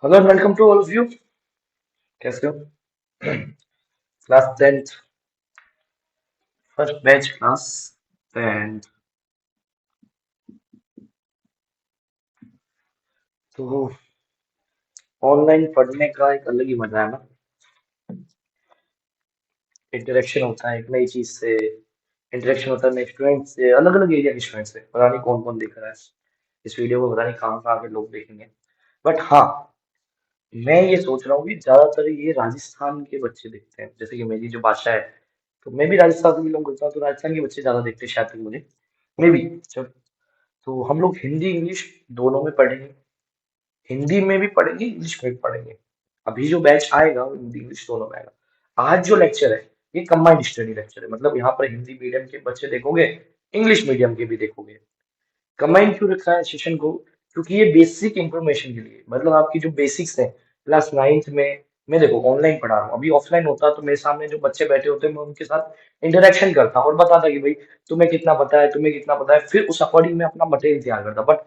Hello and welcome to all of you. कैसे हो? Class 10th first batch class. And तो online पढ़ने का एक अलग ही मजा है ना। इंटरेक्शन होता है एक नई चीज से। इंटरेक्शन होता है नए स्टूडेंट से, अलग अलग एरिया के स्टूडेंट से। पता नहीं कौन कौन देख रहा है इस वीडियो को, पता नहीं कहाँ कहाँ के लोग देखेंगे। बट हाँ, मैं ये सोच रहा हूँ कि ज्यादातर ये राजस्थान के बच्चे देखते हैं, जैसे कि मेरी जो भाषा है। तो मैं भी राजस्थान से बिलोंग करता हूँ, तो राजस्थान के बच्चे ज्यादा देखते हैं शायद तक मुझे। May be. जब तो हम लोग हिंदी इंग्लिश दोनों में पढ़ेंगे। हिंदी में भी पढ़ेंगे, इंग्लिश में भी पढ़ेंगे। अभी जो बैच आएगा वो हिंदी इंग्लिश दोनों में आएगा। आज जो लेक्चर है ये कंबाइंड स्टडी लेक्चर है, मतलब यहाँ पर हिंदी मीडियम के बच्चे देखोगे, इंग्लिश मीडियम के भी देखोगे। कंबाइन क्यों रखा है सेशन को? क्योंकि ये बेसिक इंफॉर्मेशन के लिए, मतलब आपकी जो बेसिक्स है क्लास 9th में। मैं देखो ऑनलाइन पढ़ा रहा हूँ, अभी ऑफलाइन होता तो मेरे सामने जो बच्चे बैठे होते मैं उनके साथ इंटरेक्शन करता और बताता कि भाई तुम्हें कितना पता है, तुम्हें कितना पता है, फिर उस अकॉर्डिंग मैं अपना मटेरियल तैयार करता। बट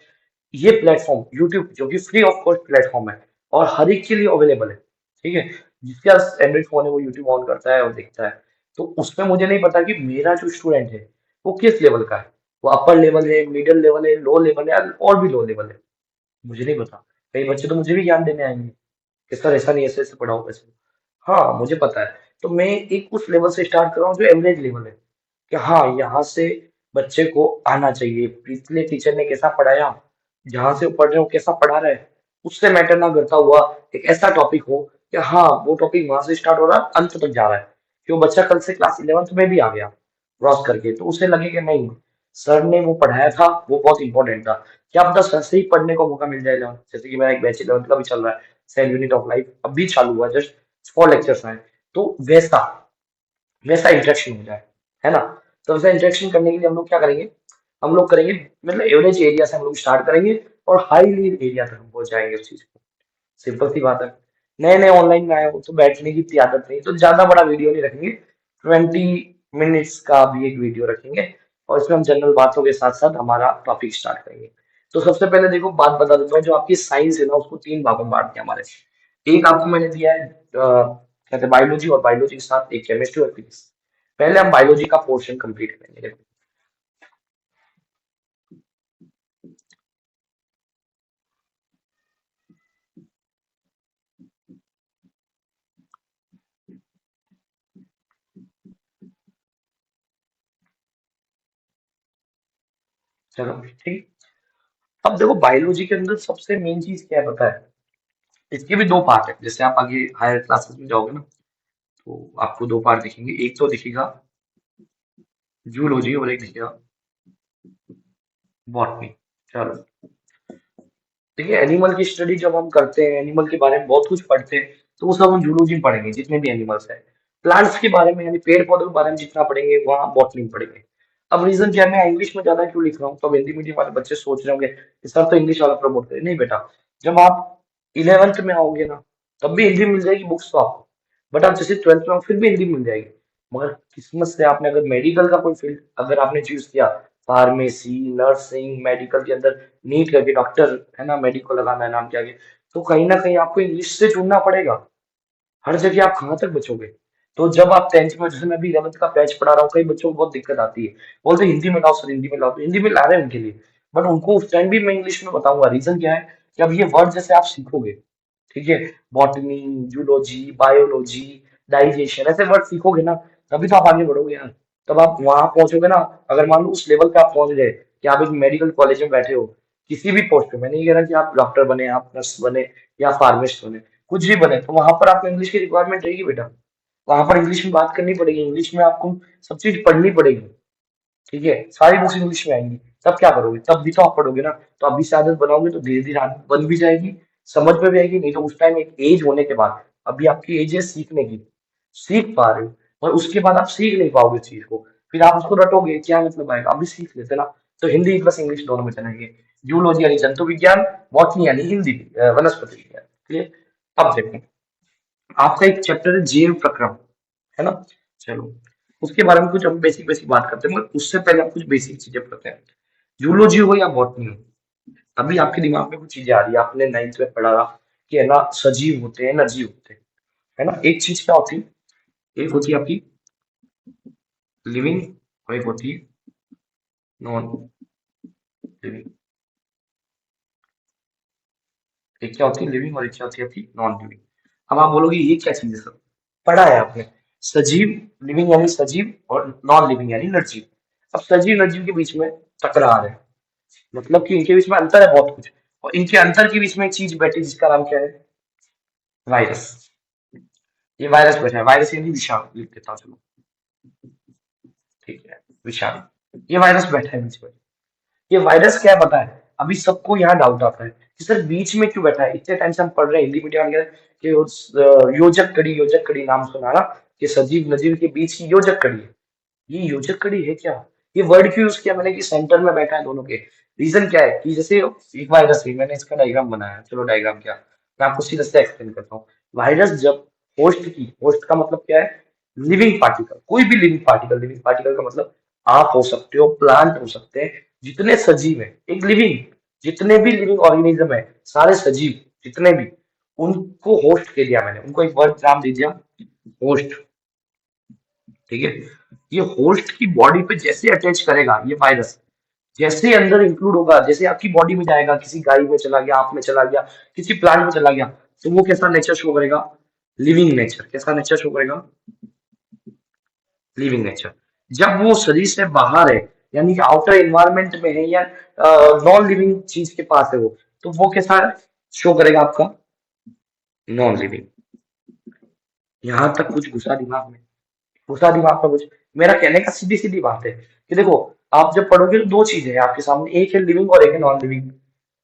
ये प्लेटफॉर्म यूट्यूब जो कि फ्री ऑफ कॉस्ट प्लेटफॉर्म है और हर एक के लिए अवेलेबल है। ठीक है, जिसके पास एंड्रॉइड फोन है वो यूट्यूब ऑन करता है और देखता है। तो उसमें मुझे नहीं पता कि मेरा जो स्टूडेंट है वो किस लेवल का है। वो अपर लेवल है, मिडिल लेवल है, लो लेवल है और भी लो लेवल है। मुझे नहीं पता। कई बच्चे तो मुझे भी ज्ञान देने आएंगे कि सर ऐसा नहीं, ऐसे ऐसे पढ़ाओ ऐसे। हाँ मुझे पता है। तो मैं एक उस लेवल से स्टार्ट कर रहा हूँ जो एवरेज लेवल है, कि हाँ यहाँ से बच्चे को आना चाहिए। पिछले टीचर ने कैसा पढ़ाया, जहां से वो पढ़ रहे हो कैसा पढ़ा रहा है, उससे मैटर ना करता हुआ एक ऐसा टॉपिक हो कि हाँ वो टॉपिक वहां से स्टार्ट हो रहा है अंत तक जा रहा है। कि वो बच्चा कल से क्लास 11th में भी आ गया क्रॉस करके, तो उसे लगे कि नहीं, सर ने वो पढ़ाया था वो बहुत इंपॉर्टेंट था। क्या पता सर से ही पढ़ने को मौका मिल जाए 11th, जैसे कि मेरा एक बैच 11th का भी चल रहा है। सेल यूनिट ऑफ लाइफ अभी चालू हुआ, जस्ट 4 लेक्चर्स आए। तो वैसा वैसा इंटरेक्शन हो जाए, है ना। तो वैसा इंटरेक्शन करने के लिए हम लोग क्या करेंगे? हम लोग करेंगे, मतलब एवरेज एरिया से हम लोग स्टार्ट करेंगे और हाई लीड एरिया तक हम पहुंच जाएंगे उस चीज को। सिंपल सी बात है। नए नए ऑनलाइन में आए हो तो बैठने की इतनी आदत नहीं, तो ज्यादा बड़ा वीडियो नहीं रखेंगे। 20 मिनट्स का भी एक वीडियो रखेंगे और इसमें हम जनरल बातों के साथ साथ हमारा टॉपिक स्टार्ट करेंगे। तो सबसे पहले देखो बात बता देता हूँ, जो आपकी साइंस है ना उसको 3 भागों में बांट दिया हमारे। एक आपको मैंने दिया है कहते हैं बायोलॉजी, और बायोलॉजी के साथ एक केमिस्ट्री और फिजिक्स। पहले हम बायोलॉजी का पोर्शन कंप्लीट करेंगे। चलो ठीक। अब देखो बायोलॉजी के अंदर सबसे मेन चीज क्या है पता है? इसके भी 2 पार्ट है। जैसे आप आगे हायर क्लासेस में जाओगे ना, तो आपको 2 पार्ट दिखेंगे। एक तो दिखेगा जूलॉजी और एक दिखेगा बॉटनी। चलो, देखिए एनिमल की स्टडी जब हम करते हैं, एनिमल के बारे में बहुत कुछ पढ़ते हैं, तो वो सब हम जूलॉजी में पढ़ेंगे जितने भी एनिमल्स हैं। प्लांट्स के बारे में यानी पेड़ पौधों के बारे में जितना पढ़ेंगे वहाँ बॉटनी में पढ़ेंगे। अब रीजन क्या है, मैं इंग्लिश में ज्यादा क्यों लिख रहा हूँ? तो अब हिंदी मीडियम वाले बच्चे सोच रहे होंगे कि सर तो इंग्लिश वाला प्रमोट करे। नहीं बेटा, जब आप 11th में आओगे ना तब भी हिंदी मिल जाएगी बुक्स तो आपको। बट आप जैसे 12th में आओ फिर भी हिंदी मिल जाएगी। मगर किस्मत से आपने अगर मेडिकल का कोई फील्ड अगर आपने चूज किया, फार्मेसी, नर्सिंग, मेडिकल के अंदर नीट करके डॉक्टर, है ना, मेडिकल लगाना है नाम के आगे, तो कहीं ना कहीं आपको इंग्लिश से जुड़ना पड़ेगा। हर जगह आप कहाँ तक बचोगे? तो जब आप 10th में, जैसे मैं भी 11th का बैच पढ़ा रहा हूँ, कई बच्चों को बहुत दिक्कत आती है। बोलते हैं हिंदी में लाओ सर, हिंदी में लाओ। तो हिंदी में ला रहे हैं उनके लिए, बट उनको उस टाइम भी मैं इंग्लिश में बताऊंगा। रीजन क्या है कि अब ये वर्ड जैसे आप सीखोगे, ठीक है, बॉटनी, जूलॉजी, बायोलॉजी, डाइजेशन, ऐसे वर्ड सीखोगे ना, तभी तो आप आगे बढ़ोगे यार। तब आप वहां पहुंचोगे ना। अगर मान लो उस लेवल पे आप पहुंच गए कि आप एक मेडिकल कॉलेज में बैठे हो, किसी भी पोस्ट पे, मैं नहीं कह रहा कि आप डॉक्टर बने, आप नर्स बने या फार्मासिस्ट बने, कुछ भी बने, तो वहां पर आपको इंग्लिश की रिक्वायरमेंट रहेगी बेटा। वहां पर इंग्लिश में बात करनी पड़ेगी, इंग्लिश में आपको सब चीज पढ़नी पड़ेगी। ठीक है, सारी बुक्स इंग्लिश में आएंगी। तब क्या करोगे? तब भी तो आप पढ़ोगे ना। तो अभी से आदत बनाओगे तो धीरे धीरे आदत बन भी जाएगी, समझ में भी आएगी। नहीं तो उस टाइम एक एज होने के बाद, अभी आपकी एज है सीखने की, सीख पा रहे हो, और उसके बाद आप सीख नहीं पाओगे चीज को। फिर आप उसको रटोगे, क्या मतलब आएगा? अभी सीख लेते ना। तो हिंदी प्लस इंग्लिश दोनों में चलेंगे। जूलॉजी यानी जंतु विज्ञान, बॉटनी यानी हिंदी वनस्पति विज्ञान। क्लियर? अब देखो, आपका एक चैप्टर है जीव प्रक्रम, है ना। चलो, उसके बारे में कुछ हम बेसिक बेसिक बात करते हैं, मगर उससे पहले हम कुछ बेसिक चीजें पढ़ते हैं। जूलॉजी हो या बॉटनी हो, अभी आपके दिमाग में कुछ चीजें आ रही है, आपने 9th में पढ़ा कि है ना सजीव होते हैं, निर्जीव होते हैं, है ना। एक चीज क्या होती है, एक होती है आपकी लिविंग और एक होती है नॉन लिविंग। एक क्या होती है लिविंग और एक क्या होती है आपकी नॉन लिविंग। अब आप बोलोगे ये क्या चीज है सर, पढ़ा है आपने, सजीव, लिविंग यानी सजीव और नॉन लिविंग यानी निर्जीव। अब सजीव निर्जीव के बीच में टकरार है, मतलब कि इनके बीच में अंतर है बहुत कुछ, और इनके अंतर के बीच में एक चीज बैठी जिसका नाम क्या है, वायरस। ये वायरस बैठा है, वायरस यानी विषाणु, लिख देता हूँ चलो, ठीक है, विषाणु, ये वायरस बैठा है बीच में। ये वायरस क्या है पता है, अभी सबको यहाँ डाउट आता है कि सर बीच में क्यों बैठा है। इतने टाइम से हम पढ़ रहे हैं हिंदी मीडियम वगैरह कि योजक कड़ी नाम सुना ना, कि सजीव नजीव के बीच की योजक कड़ी है। ये योजक कड़ी है क्या, ये वर्ड क्यों यूज किया मैंने कि सेंटर में बैठा है दोनों के। रीजन क्या है कि जैसे एक वायरस है, मैंने इसका डायग्राम बनाया, चलो डायग्राम क्या, मैं आपको सीधा से एक्सप्लेन करता हूँ। वायरस जब होस्ट का मतलब क्या है, लिविंग पार्टिकल, कोई भी लिविंग पार्टिकल, लिविंग पार्टिकल का मतलब आप हो सकते हो, प्लांट हो सकते हैं, जितने सजीव है, एक लिविंग, जितने भी लिविंग ऑर्गेनिज्म है, सारे सजीव जितने भी, उनको होस्ट के दिया मैंने, उनको एक वर्ड नाम दे दिया होस्ट, ठीक है। ये होस्ट की बॉडी पे जैसे अटैच करेगा ये वायरस, जैसे अंदर इंक्लूड होगा, जैसे आपकी बॉडी में जाएगा, किसी गाय में चला गया, आप में चला गया, किसी प्लांट में चला गया, तो वो कैसा नेचर शो करेगा, लिविंग नेचर। कैसा नेचर शो करेगा, लिविंग नेचर। जब वो शरीर से बाहर है, यानी कि आउटर एनवायरनमेंट में है, या नॉन लिविंग चीज के पास है वो, तो वो कैसा शो करेगा आपका, नॉन लिविंग। यहां तक कुछ घुसा दिमाग में, घुसा दिमाग में कुछ। मेरा कहने का सीधी सीधी बात है कि देखो, आप जब पढ़ोगे तो दो चीजें हैं आपके सामने, एक है लिविंग और एक है नॉन लिविंग,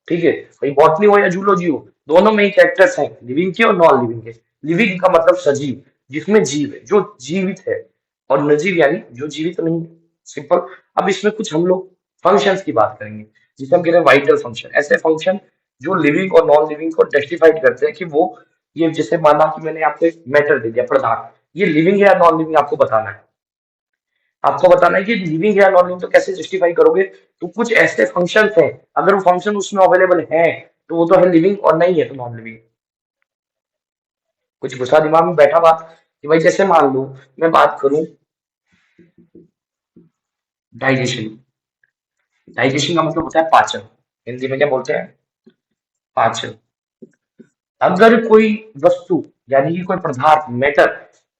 ठीक है। भाई बॉटनी हो या जूलॉजी हो, दोनों में ही कैरेक्टर्स हैं, लिविंग के और नॉन लिविंग के। लिविंग का मतलब सजीव, जिसमें जीव है, जो जीवित है, और निर्जीव यानी जो जीवित नहीं है, सिंपल। अब इसमें कुछ हम लोग फंक्शंस की बात करेंगे, जिसे हम कहते हैं वाइटल फंक्शन, ऐसे फंक्शन जो लिविंग और नॉन लिविंग को जस्टिफाइड करते हैं कि वो, ये जैसे माना कि मैंने आपको एक मैटर दे दिया, पदार्थ, ये लिविंग है या नॉन लिविंग आपको बताना है। आपको बताना है कि लिविंग है या नॉन लिविंग, तो कैसे जस्टिफाई करोगे, तो कुछ ऐसे फंक्शन हैं, अगर वो फंक्शन उसमें अवेलेबल है तो वो तो है लिविंग, और नहीं है तो नॉन लिविंग। कुछ गुस्सा दिमाग में बैठा बात, कि भाई जैसे मान लो मैं बात करूं डाइजेशन। डाइजेशन का मतलब होता है पाचन, हिंदी में क्या बोलते हैं, पाचन। अगर कोई वस्तु, यानी कि कोई पदार्थ, मैटर,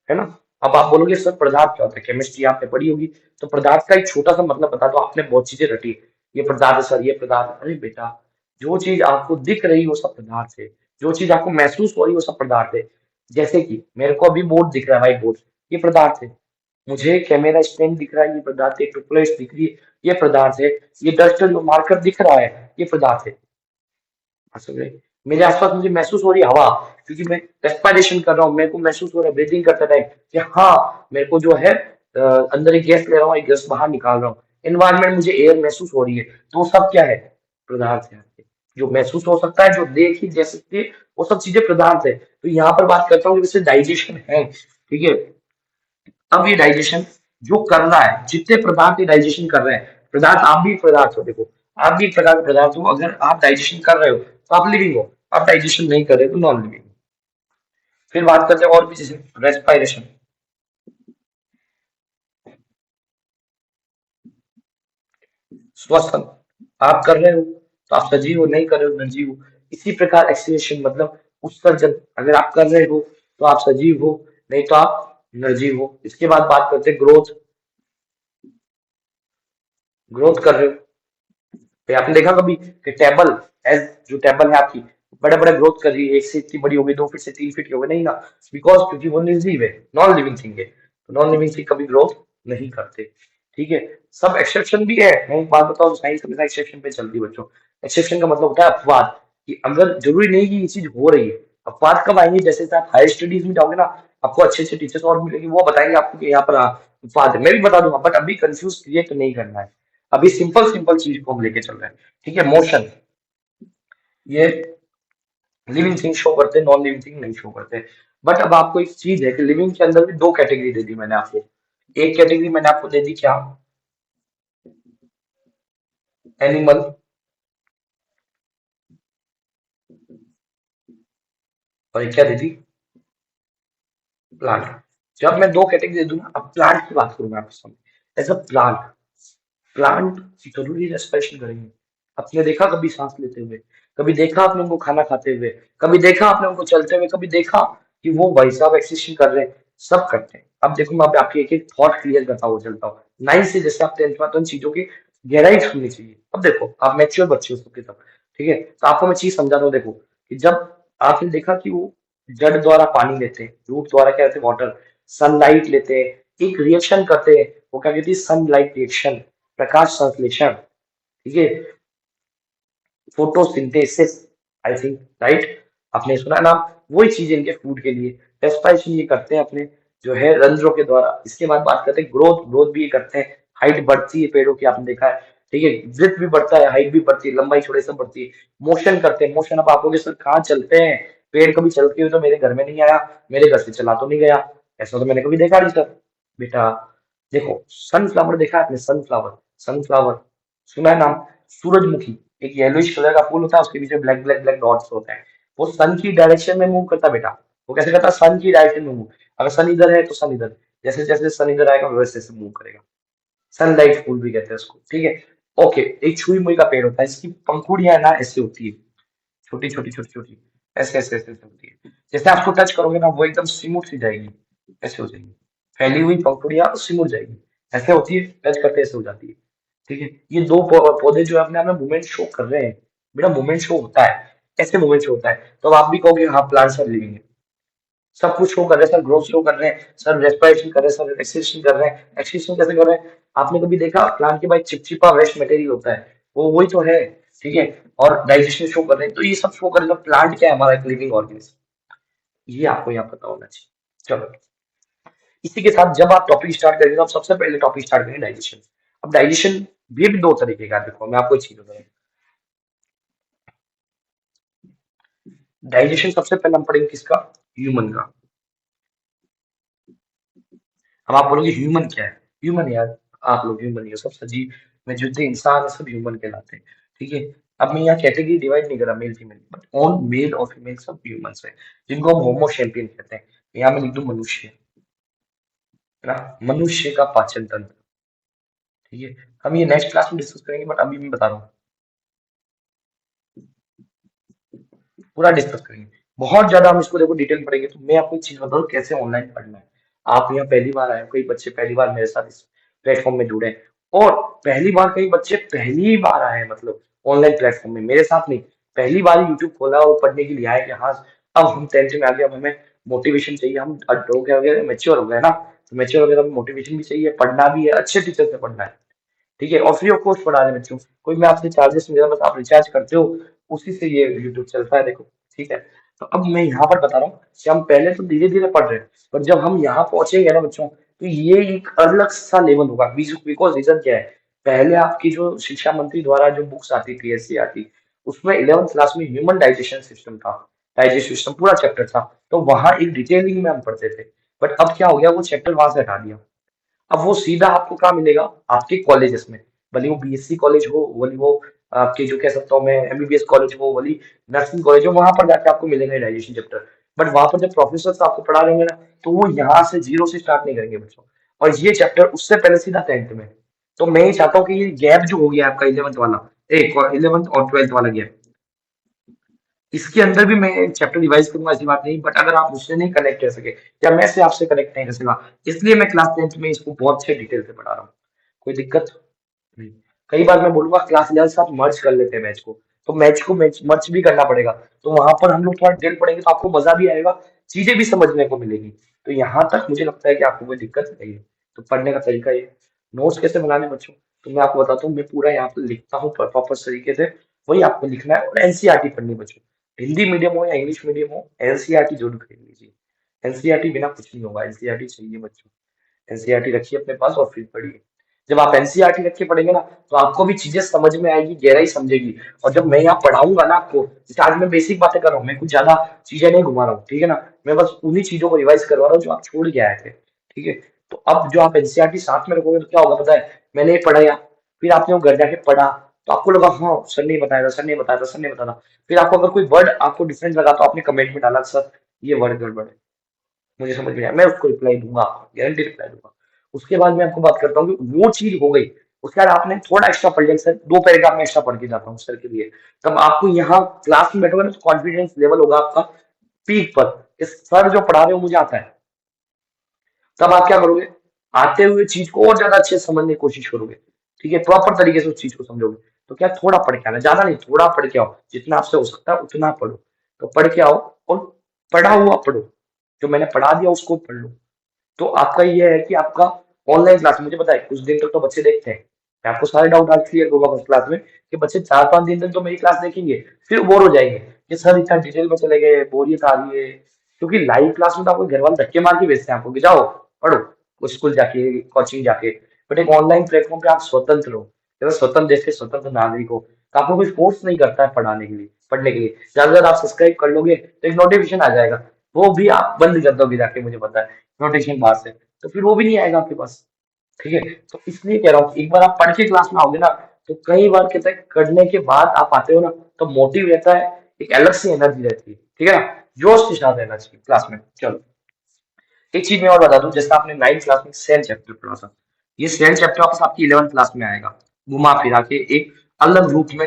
है ना। अब आप बोलोगे सर पदार्थ क्या होता है, केमिस्ट्री आपने पढ़ी होगी, तो पदार्थ का एक छोटा सा मतलब बता दो, आपने बहुत चीजें रटी, ये पदार्थ है सर, ये पदार्थ, अरे बेटा, जो चीज आपको दिख रही है वो सब पदार्थ है, जो चीज आपको महसूस हो रही है वो सब पदार्थ है। जैसे कि मेरे को अभी बोर्ड दिख रहा है, व्हाइट बोर्ड, ये पदार्थ है। मुझे कैमरा स्टैंड दिख रहा है, ये पदार्थ है। ट्यूबलाइट दिख रही है, ये पदार्थ है। ये डस्टर जो मार्कर दिख रहा है, ये पदार्थ है। असल में मेरे आसपास मुझे महसूस हो रही है हवा, क्योंकि मैं रेस्पिरेशन कर रहा हूँ, मेरे को महसूस हो रहा है ब्रीथिंग करते टाइम कि हाँ मेरे को जो है अंदर एक गैस ले रहा हूँ, एक गैस बाहर निकाल रहा हूँ। एनवायरमेंट मुझे एयर महसूस हो रही है, तो वो सब क्या है, पदार्थ है आपके। जो महसूस हो सकता है, जो देख ही जा सकती है, वो सब चीजें पदार्थ है। तो यहाँ पर बात करता हूँ कि जैसे डाइजेशन है, ठीक है। अब ये डाइजेशन जो कर रहा है, जितने पदार्थ ये डाइजेशन कर रहे हैं, पदार्थ, आप भी एक पदार्थ हो, देखो आप भी एक प्रकार का पदार्थ हो। अगर आप डाइजेशन कर रहे हो तो आप लिविंग हो, आप डाइजेशन नहीं कर रहे तो नॉन लिविंग। फिर बात करते हैं और भी, जैसे रेस्पिरेशन, श्वसन, आप कर रहे हो तो आप सजीव हो, नहीं कर रहे हो निर्जीव हो। इसी प्रकार एक्सलेशन मतलब उत्सर्जन, अगर आप कर रहे हो तो आप सजीव हो, नहीं तो आप निर्जीव हो। इसके बाद बात करते हैं ग्रोथ, ग्रोथ कर रहे हो, तो आपने देखा कभी कि टेबल, एज जो टेबल है आपकी, बड़े बड़े ग्रोथ कर रही है, एक से इतनी बड़ी हो गई, 2 फीट से 3 फीट की हो गई, नहीं ना, बिकॉज क्योंकि वो निर्जीव है, नॉन लिविंग थिंग है, तो नॉन लिविंग थिंग कभी ग्रोथ नहीं करते, ठीक है। सब एक्सेप्शन भी है, मैं एक बात बताऊं, साइंस हमेशा एक्सेप्शन पे चलती है बच्चों। एक्सेप्शन का मतलब होता है अपवाद, कि अगर जरूरी नहीं कि ये चीज हो रही है। अपवाद कब आएंगे, जैसे आप हायर स्टडीज में जाओगे ना, आपको अच्छे अच्छे टीचर्स और मिलेंगे, वो बताएंगे आपको कि यहाँ पर अपवाद है, मैं भी बता दूंगा, बट अभी कंफ्यूज क्रिएट नहीं करना है। अभी सिंपल सिंपल चीज को हम लेके चल रहे हैं, ठीक है। मोशन, ये लिविंग थिंग शो करते हैं, नॉन लिविंग थिंग नहीं शो करते। बट अब आपको एक चीज है कि लिविंग के अंदर भी दो कैटेगरी दे दी मैंने आपको। एक कैटेगरी मैंने आपको दे दी क्या, एनिमल, और एक क्या दे दी, प्लांट। जब मैं दो कैटेगरी दे दूं ना, अब प्लांट की बात करूं मैं आपके सामने, एज अ प्लांट, प्लांट जरूरी रेस्पिरेशन करेंगे। आपने देखा कभी सांस लेते हुए, कभी देखा आपने उनको खाना खाते हुए, कभी देखा आपने उनको चलते हुए, कभी देखा कि वो भाई साहब एक्सिस्टेंट कर रहे हैं? सब करते हैं। अब देखो मैं आपकी एक एक थॉट क्लियर करता हुआ चलता हूँ, 9 से जैसे आप 10th में, तो इन चीजों की गहराई सुननी चाहिए। अब देखो आप मैच्योर बच्चे हो सबके सब, ठीक है, तो आपको मैं चीज समझाता हूँ। देखो कि जब आपने देखा कि वो जड़ द्वारा पानी लेते हैं, रूट द्वारा क्या कहते हैं, वाटर, सनलाइट लेते हैं, एक रिएक्शन करते हैं, वो क्या कहती है, सनलाइट रिएक्शन, प्रकाश संश्लेषण, ठीक है, फोटोसिंथेसिस, आई थिंक, राइट, आपने सुना नाम। वही चीज इनके फूड के लिए रेस्पिरेशन ये करते हैं अपने जो है रंध्रों के द्वारा। इसके बाद बात करते हैं ग्रोथ, ग्रोथ भी ये करते हैं, हाइट बढ़ती है पेड़ों की, आपने देखा है, ठीक है, वृद्ध भी बढ़ता है, हाइट भी बढ़ती है, लंबाई चौड़ाई सब बढ़ती है। मोशन करते हैं, मोशन, अब आप लोग सर कहाँ चलते हैं, पेड़ कभी चलते हुए तो मेरे घर में नहीं आया, मेरे घर से चला तो नहीं गया, ऐसा तो मैंने कभी देखा नहीं सर। बेटा देखो, सनफ्लावर देखा है आपने, सनफ्लावर, सनफ्लावर सुना है नाम, सूरजमुखी, एक येलोइश कलर का फूल होता है, उसके पीछे ब्लैक ब्लैक ब्लैक डॉट्स होते हैं, वो सन की डायरेक्शन में मूव करता है बेटा। वो कैसे करता है, सन की डायरेक्शन में मूव, अगर सन इधर है तो सन इधर, जैसे जैसे सन इधर आएगा वैसे वैसे मूव करेगा। सनलाइट फूल भी कहते हैं उसको, ठीक है। ओके, एक छुई मुई का पेड़ होता है, इसकी पंखुड़ियां ना ऐसे होती है, छोटी छोटी छोटी छोटी, ऐसे ऐसे ऐसे ऐसे होती है, जैसे आपको टच करोगे ना वो एकदम सिमुट सी जाएगी, ऐसे हो जाएगी, फैली हुई पंखुड़ियां सिमुट जाएगी, ऐसे होती है, टच करते ऐसे हो जाती है, ठीक है। ये दो पौधे जो है अपने आप में मूवमेंट शो कर रहे हैं, बेटा मूवमेंट शो होता है, ऐसे मूवमेंट शो होता है, तो अब आप भी कहोगे हाँ प्लांट्स आर लिविंग है, सब कुछ शो कर रहे हैं सर, ग्रोथ शो कर रहे हैं सर, रेस्पिरेशन कर रहे हैं सर, एक्सेशन कर रहे हैं, एक्सेशन कैसे कर रहे हैं, आपने कभी देखा प्लांट के बाद चिपचिपा वेस्ट मटेरियल होता है, वो वही तो है, ठीक है, और डाइजेशन शो कर रहे हैं, तो ये सब शो कर रहे हैं, तो प्लांट क्या है, हमारा एक लिविंग ऑर्गेनिज्म, ये आपको यहाँ पता होना चाहिए। चलो, इसी के साथ जब आप टॉपिक स्टार्ट करेंगे तो आप सबसे पहले टॉपिक स्टार्ट करेंगे डाइजेशन। अब डाइजेशन भी दो तरीके का है। देखो मैं आपको एक चीज बताऊं, डाइजेशन सबसे पहले हम पढ़ेंगे किसका, ह्यूमन का। अब आप बोलोगे ह्यूमन क्या है, ह्यूमन यार, आप लोग ह्यूमन ही हो, सब सजीव में जितने इंसान है सब ह्यूमन कहलाते हैं, ठीक है। अब मैं यहाँ कैटेगरी डिवाइड नहीं कर रहा male female, but on male और फीमेल सब ह्यूमंस है, जिनको हम होमो सैपियन कहते हैं। यहाँ मैं लिख दूं मनुष्य, है ना, मनुष्य का पाचन तंत्र, ठीक है। हम ये नेक्स्ट क्लास में डिस्कस करेंगे, बट अभी मैं बता रहा हूँ पूरा डिस्कस करेंगे, बहुत ज्यादा हम इसको देखो डिटेल में पढ़ेंगे। तो मैं आपको एक चीज बताऊँ कैसे ऑनलाइन पढ़ना है। आप यहाँ पहली बार आए हो, कई बच्चे पहली बार मेरे साथ इस प्लेटफॉर्म में जुड़े हैं, और पहली बार कई बच्चे पहली बार आए हैं, मतलब ऑनलाइन प्लेटफॉर्म में मेरे साथ नहीं, पहली बार यूट्यूब खोला और पढ़ने के लिए आए कि हाँ अब हम 10th में आ गए, अब हमें मोटिवेशन चाहिए, हम अडल्ट हो गए, मैच्योर हो गए ना, तो मैच्योर हो गए तो मोटिवेशन भी चाहिए, पढ़ना भी है, अच्छे टीचर से पढ़ना है, ठीक है, और फ्री ऑफ कॉस्ट पढ़ा रहे हैं बच्चों, कोई मैं आपसे चार्जेस नहीं ले रहा, बस आप रिचार्ज करते हो, उसी से ये यूट्यूब चलता है, देखो, ठीक है। तो अब मैं यहाँ पर बता रहा हूँ कि हम पहले तो धीरे धीरे पढ़ रहे हैं, पर जब हम यहाँ पहुंचेंगे ना बच्चों, तो ये एक अलग सा लेवल होगा, बिकॉज रीजन क्या है, पहले आपकी जो शिक्षा मंत्री द्वारा जो बुक्स आती थी, ऐसी आती, उसमें 11th क्लास में ह्यूमन डाइजेशन सिस्टम था, डाइजेशन सिस्टम पूरा चैप्टर था, तो वहां एक डिटेलिंग में हम पढ़ते थे, बट अब क्या हो गया, वो चैप्टर वहां से हटा दिया। अब वो सीधा आपको कहाँ मिलेगा, आपके कॉलेजेस में, भले वो बीएससी कॉलेज हो, भले वो आपके जो कह सकता हूँ मैं एमबीबीएस कॉलेज हो, भले नर्सिंग कॉलेज हो, वहां पर जाके आपको मिलेगा डाइजेशन चैप्टर। बट वहां पर जब प्रोफेसर आपको पढ़ा रहे होंगे ना, तो वो यहाँ से जीरो से स्टार्ट नहीं करेंगे बच्चों, और ये चैप्टर उससे पहले सीधा 10th में। तो मैं ये चाहता हूँ कि ये गैप जो हो गया आपका 11th वाला, एक 11th और 12th वाला गैप, इसके अंदर भी मैं चैप्टर रिवाइज करूंगा, ऐसी बात नहीं, बट अगर आप मुझसे नहीं कनेक्ट रह सके, या मैं से आपसे कनेक्ट नहीं कर सका, इसलिए मैं क्लास 10th में इसको बहुत अच्छे डिटेल से पढ़ा रहा हूँ, कोई दिक्कत नहीं। कई बार मैं बोलूंगा क्लास 11 साथ मर्ज कर लेते हैं मैच को, तो मैच को मैच मर्ज भी करना पड़ेगा, तो वहां पर हम लोग थोड़ा डिटेल पढ़ेंगे तो आपको मजा भी आएगा, चीजें भी समझने को मिलेगी। तो यहाँ तक मुझे लगता है कि आपको कोई दिक्कत नहीं है। तो पढ़ने का तरीका ये, नोट्स कैसे बनाने बच्चों, तो मैं आपको बताता हूँ, मैं पूरा यहाँ पर लिखता हूँ प्रॉपर तरीके से, वही आपको लिखना है, और एनसीईआरटी पढ़नी बच्चों, हिंदी मीडियम हो या इंग्लिश मीडियम हो, एनसीईआरटी जरूर खरीद लीजिए, एनसीईआरटी बिना कुछ नहीं होगा, एनसीईआरटी चाहिए बच्चों, एनसीईआरटी रखिए अपने पास और फिर पढ़िए। जब आप एनसीईआरटी रख के पढ़ेंगे ना, तो आपको भी चीजें समझ में आएगी, गहराई समझेगी, और जब मैं यहाँ पढ़ाऊंगा ना आपको, जैसे आज मैं बेसिक बातें कर रहा हूँ, मैं कुछ ज्यादा चीजें नहीं घुमा रहा हूँ, ठीक है ना, मैं बस उन्हीं चीजों को रिवाइज करवा रहा हूँ जो आप छोड़ के आए थे, ठीक है। तो अब जो आप एनसीईआरटी साथ में रखोगे तो क्या होगा पता है, मैंने ये पढ़ाया, फिर आपने वो घर जाके पढ़ा, तो आपको लगा हाँ सर नहीं बताया था, सर नहीं बताया था, सर नहीं बताया था, फिर आपको अगर कोई वर्ड आपको डिफरेंट लगा तो आपने कमेंट में डाला सर ये वर्ड गड़बड़ है, मुझे समझ में आया, मैं उसको रिप्लाई दूंगा, गारंटी रिप्लाई दूंगा। उसके बाद मैं आपको बात करता हूँ कि वो चीज हो गई, उसके बाद आपने थोड़ा एक्स्ट्रा पढ़ लिया, सर 2 पैराग्राफ में एक्स्ट्रा पढ़ के जाता हूँ सर के लिए, तब आपको यहाँ क्लास में बैठोगे ना तो कॉन्फिडेंस लेवल होगा आपका पीक पर कि सर जो पढ़ा रहे हो मुझे आता है। तब आप क्या करोगे, आते हुए चीज को और ज्यादा अच्छे से समझने की कोशिश करोगे, ठीक है, प्रॉपर तरीके से उस चीज को समझोगे। तो क्या, थोड़ा पढ़ के आना, ज्यादा नहीं, थोड़ा पढ़ के आओ, जितना आपसे हो सकता है उतना पढ़ो। तो पढ़ के आओ और पढ़ा हुआ पढ़ो, जो मैंने पढ़ा दिया उसको पढ़ लो। तो आपका ये है कि आपका ऑनलाइन क्लास, मुझे पता है कुछ दिन तक तो बच्चे देखते हैं, मैं आपको सारे डाउट आज क्लियर करूंगा फर्स्ट क्लास में कि बच्चे 4-5 दिन तक तो मेरी क्लास देखेंगे, फिर बोर हो जाएंगे कि सर इतना डिटेल में चले गए, बोरियत आ रही है। क्योंकि लाइव क्लास में तो आपको घर वाले धक्के मार के भेजते हैं आपको कि जाओ पढ़ो, कुछ स्कूल जाके, कोचिंग जाके। बट एक ऑनलाइन प्लेटफॉर्म पे आप स्वतंत्र हो, जब स्वतंत्र देश के स्वतंत्र नागरिक हो, तो आपको कोई फोर्स नहीं करता है पढ़ाने के लिए, पढ़ने के लिए। ज्यादा ज्यादा आप सब्सक्राइब कर लोगे तो एक नोटिफिकेशन आ जाएगा, वो भी आप बंद कर दोगे जाके, मुझे पता है, नोटिफिकेशन बाहर से, तो फिर वो भी नहीं आएगा आपके पास। ठीक है, तो इसलिए कह रहा हूँ एक बार आप पढ़ के क्लास में आओगे ना, तो कई बार कहते हैं करने के बाद आप आते हो ना, तो मोटिव रहता है, एक अलग सी एनर्जी रहती है, ठीक है ना, जोश के साथ रहना चाहिए क्लास में। चलो, एक चीज मैं और बता दूं, जैसे आपने 9th क्लास में सेल चैप्टर पढ़ा था, ये सेल चैप्टर वापस आपकी 11th क्लास में आएगा, घुमा फिरा के एक अलग रूप में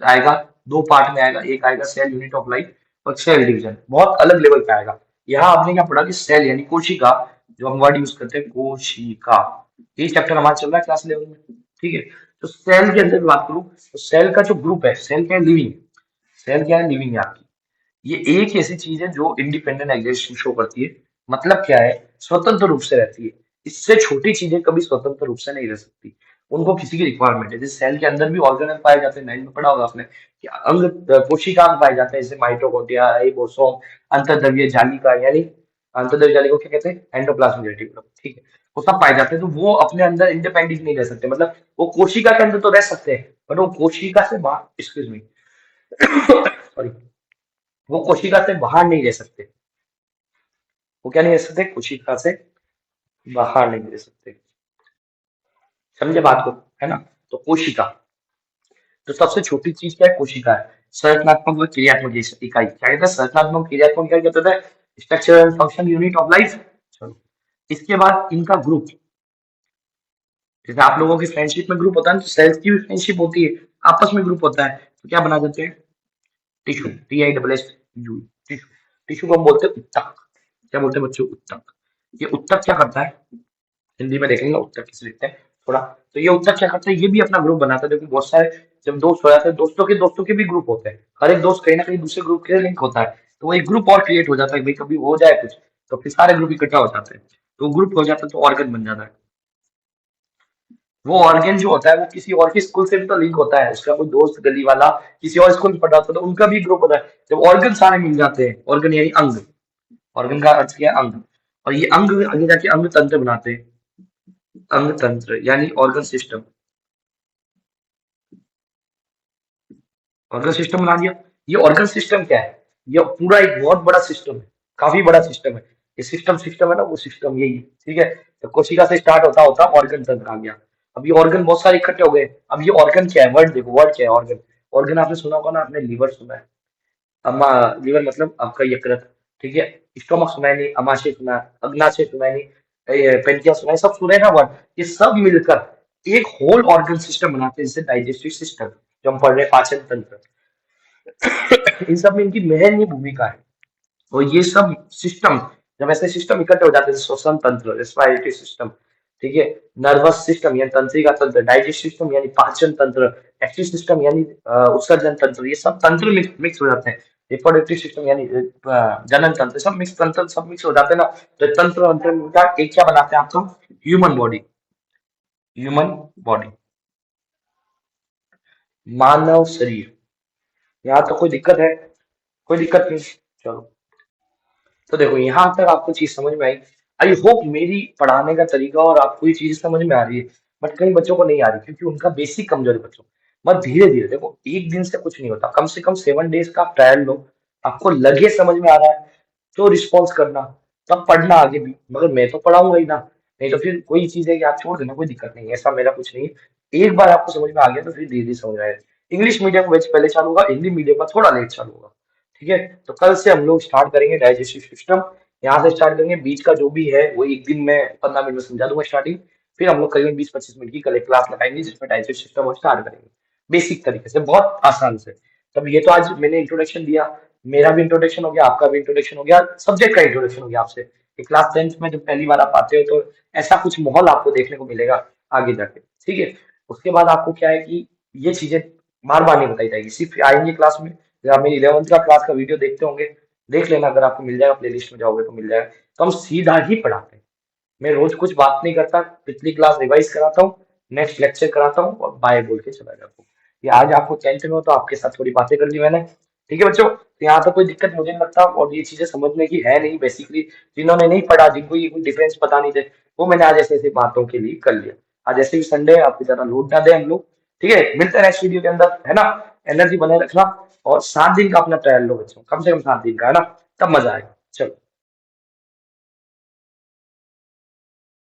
आएगा, 2 पार्ट में आएगा, एक आएगा सेल यूनिट ऑफ लाइफ और सेल डिवीजन, बहुत अलग लेवल पे आएगा। यहाँ आपने क्या पढ़ा कि सेल यानी कोशिका, जो हम वर्ड यूज करते हैं कोशिका, ये चैप्टर हमारा चल रहा है क्लास 11 में, ठीक है। तो सेल के अंदर बात करूं, तो सेल का जो ग्रुप है, सेल क्या है, लिविंग, सेल क्या है, लिविंग है आपकी। ये एक ऐसी चीज है जो इंडिपेंडेंट एग्जिस्टेंस शो करती है, मतलब क्या है, स्वतंत्र रूप से रहती है। इससे छोटी चीजें कभी स्वतंत्र रूप से नहीं रह सकती, उनको किसी की रिक्वायरमेंट है। जैसे सेल के अंदर भी ऑर्गेनल पाए जाते हैं, 9 में पढ़ा होगा आपने कि अंग, कोशिकांग पाए जाते हैं, जैसे माइटोकॉन्ड्रिया, राइबोसोम, अंतर्द्रव्य जालिका, यानी अंतर्द्रव्य जालिका को क्या कहते हैं, एंडोप्लाज्मिक रेटिकुलम, ठीक है, वो सब पाए जाते हैं। तो वो अपने अंदर इंडिपेंडेंट नहीं रह सकते, मतलब वो कोशिका के अंदर तो रह सकते हैं, पर वो कोशिका से बाहर, एक्सक्यूज मी, सॉरी, वो कोशिका से बाहर नहीं रह सकते। वो क्या नहीं रह सकते, कोशिका से बाहर नहीं रह सकते, समझे बात को, है ना। तो कोशिका, तो सबसे छोटी चीज क्या है, कोशिका है। संरचनात्मक व क्रियात्मक इकाई क्या कहते हैं, संरचनात्मक क्रियात्मक इकाई कहते हैं, structure and function unit of life. चलो, इसके बाद इनका ग्रुप, जैसे आप लोगों की फ्रेंडशिप में ग्रुप होता है ना, तो सेल्स की भी फ्रेंडशिप होती है, आपस में ग्रुप होता है, तो क्या बना देते हैं, टिश्यू, TISSU, टिश्यू। टिश्यू को हम बोलते हैं उत्तक, क्या बोलते हैं बच्चों, उत्तक। ये उत्तक क्या करता है, हिंदी में देखेंगे उत्तर किसे लिखते हैं थोड़ा। तो ये उत्तर क्या करते हैं, ये भी अपना ग्रुप बनाता है। देखो बहुत सारे, जब दोस्त हो जाते हैं, दोस्तों के भी ग्रुप होते हैं, हर एक दोस्त कहीं ना कहीं दूसरे ग्रुप के लिंक होता है, तो वो एक ग्रुप और क्रिएट हो जाता है, भाई कभी हो जाए कुछ, तो फिर सारे ग्रुप इकट्ठा हो जाते हैं, तो ग्रुप हो जाता है, तो ऑर्गन बन जाता है। वो ऑर्गन जो होता है वो किसी और की स्कूल से भी तो लिंक होता है, उसका कोई दोस्त गली वाला किसी और स्कूल में पढ़ा होता है, तो उनका भी ग्रुप होता है। जब ऑर्गन सारे मिल जाते हैं, ऑर्गन यानी अंग, ऑर्गन का अर्थ क्या है, अंग, और ये अंग आगे जाके अंग तंत्र बनाते हैं, अंग तंत्र यानी ऑर्गन सिस्टम, ऑर्गन सिस्टम बना दिया। ये ऑर्गन सिस्टम क्या है, ये पूरा एक बहुत बड़ा सिस्टम है, काफी बड़ा सिस्टम है। ये सिस्टम सिस्टम है ना, वो सिस्टम यही है, ठीक है। तो कोशिका से स्टार्ट होता होता ऑर्गन तंत्र आ गया। अब ये ऑर्गन बहुत सारे इकट्ठे हो गए। अब ये ऑर्गन क्या है, वर्ड देखो, वर्ड क्या है ऑर्गन। ऑर्गन आपने सुना होगा ना, आपने लीवर सुना है, अम्मा, लीवर मतलब आपका यकृत, ठीक है। स्टोमक सुना है नहीं, अमाशय सुना है, अग्नाशय सुना है नहीं, पेनक्रियास सुना है, सब सुने ना वर्ड। ये सब मिलकर एक होल ऑर्गन सिस्टम बनाते हैं, जैसे डाइजेस्टिव सिस्टम, जो हम पढ़ रहे हैं, पाचन तंत्र, इन सब में इनकी महत्वपूर्ण भूमिका है। और ये सब सिस्टम, जब ऐसे सिस्टम इकट्ठे हो जाते हैं, श्वसन तंत्र, रेस्पिरेटरी सिस्टम, ठीक है, नर्वस सिस्टम यानी तंत्रिका तंत्र, डाइजेस्टिव सिस्टम यानी पाचन तंत्र, एक्टिव सिस्टम यानी उत्सर्जन तंत्र, ये सब तंत्र मिक्स हो जाते हैं। रिप्रोडक्टिव सिस्टम यानी जनन तंत्र, सब मिक्स तंत्र, सब मिक्स हो जाते हैं ना, तो तंत्र तंत्र मिलकर एक क्या बनाते हैं आपको, ह्यूमन बॉडी, ह्यूमन बॉडी, मानव शरीर। यहाँ तो कोई दिक्कत है, कोई दिक्कत नहीं, चलो। तो देखो यहाँ तक आपको चीज समझ में आई। आई होप मेरी पढ़ाने का तरीका और आपको ये चीज समझ में आ रही है। बट कई बच्चों को नहीं आ रही, क्योंकि उनका बेसिक कमजोरी बच्चों। बट धीरे धीरे देखो, एक दिन से कुछ नहीं होता, कम से कम 7 डेज का आप ट्रायल लो, आपको लगे समझ में आ रहा है तो रिस्पॉन्स करना, तब पढ़ना आगे भी। मगर मैं तो पढ़ाऊंगा ही ना, नहीं तो फिर कोई चीज है कि आप छोड़ देना, कोई दिक्कत नहीं है, ऐसा मेरा कुछ नहीं है। एक बार आपको समझ में आ गया तो फिर धीरे धीरे समझ आएगा। इंग्लिश मीडियम बैच पहले चालू होगा, हिंदी मीडियम का थोड़ा लेट चालू होगा, ठीक है। तो कल से हम लोग स्टार्ट करेंगे डाइजेस्टिव सिस्टम। यहाँ से स्टार्ट करेंगे, बीच का जो भी है वो एक दिन में 15 मिनट में समझा दूंगा स्टार्टिंग। फिर हम लोग करीबन 20-25 मिनट की कल एक क्लास लगाएंगे जिसमें डाइजेस्टिव सिस्टम और स्टार्ट करेंगे बेसिक तरीके से, बहुत आसान से। तब ये तो आज मैंने इंट्रोडक्शन दिया, मेरा भी इंट्रोडक्शन हो गया, आपका भी इंट्रोडक्शन हो गया, सब्जेक्ट का इंट्रोडक्शन हो गया आपसे कि क्लास 10th में जब पहली बार आप आते हो तो ऐसा कुछ माहौल आपको देखने को मिलेगा आगे जाके। ठीक है। उसके बाद आपको क्या है कि ये चीजें बार बार नहीं बताई जाएगी, सिर्फ आएंगे क्लास में। जब आप मेरी 11th का क्लास का वीडियो देखते होंगे, देख लेना, अगर आपको मिल जाएगा, प्लेलिस्ट में जाओगे तो मिल जाएगा। तो हम सीधा ही पढ़ाते हैं, मैं रोज कुछ बात नहीं करता, पिछली क्लास रिवाइज कराता हूँ, नेक्स्ट लेक्चर कराता हूँ और बाय बोल के चला जाता हूँ। ये आज आपको 10th में हो तो आपके साथ थोड़ी बातें कर ली मैंने। ठीक है बच्चों, तो यहाँ तो कोई दिक्कत मुझे नहीं लगता, और ये चीजें समझने की है नहीं बेसिकली। जिन्होंने नहीं पढ़ा, जिनको ये कोई डिफरेंस पता नहीं थे, वो मैंने आज ऐसे ऐसे बातों के लिए कर लिया। आज ऐसे भी संडे है, आपको ज्यादा लोड ना दे हम लोग। ठीक है, मिलते हैं नेक्स्ट वीडियो के अंदर, है ना। एनर्जी बनाए रखना, और 7 दिन का अपना ट्रायल लो बच्चों, कम से कम 7 दिन का, है ना, तब मजा आएगा। चलो।